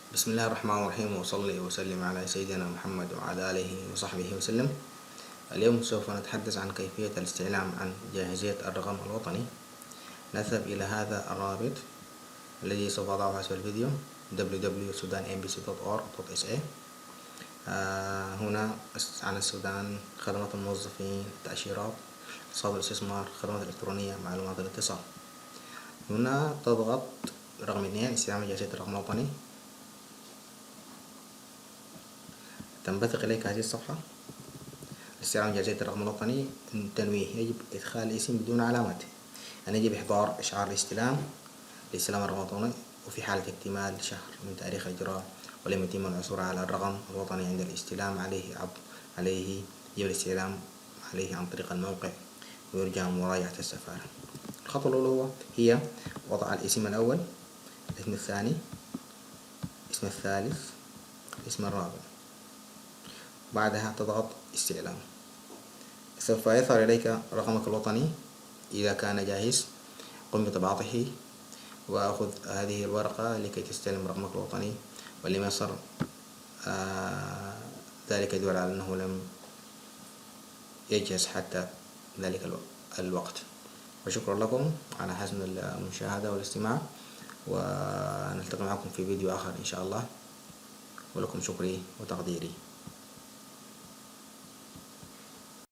بسم الله الرحمن الرحيم، وصلي وسلم على سيدنا محمد وعلى آله وصحبه وسلم. اليوم سوف نتحدث عن كيفية الاستعلام عن جاهزية الرقم الوطني. نذهب إلى هذا الرابط الذي سوف أضعه أسفل الفيديو www.sudanembc.org.sa. هنا عن السودان: خدمات الموظفين، التأشيرات، اقتصاد الاستثمار، خدمات إلكترونية، معلومات الاتصال. هنا تضغط رقم 2 استعلام جاهزية الرقم الوطني. تنبثق إليك هذه الصفحة. استعلام جاهزية الرقم الوطني. تنويه: يجب إدخال الاسم بدون علامات، يعني يجب إحضار إشعار لاستلام الرقم الوطني، وفي حالة اكتمال شهر من تاريخ الإجراء ولم يتم العثور على الرقم الوطني عند الاستلام عليه يجب الاستعلام عليه عن طريق الموقع، ويرجى مراجعة السفارة. الخطوة الأولى هي وضع الاسم الأول، الاسم الثاني، الاسم الثالث، الاسم الرابع. بعدها تضغط استعلام. سوف يظهر إليك رقمك الوطني. إذا كان جاهز قم بطباعته وأخذ هذه الورقة لكي تستلم رقمك الوطني، واللي ما صار ذلك يدل على أنه لم يجهز حتى ذلك الوقت. وشكرا لكم على حسن المشاهدة والاستماع، ونلتقي معكم في فيديو آخر إن شاء الله، ولكم شكري وتقديري.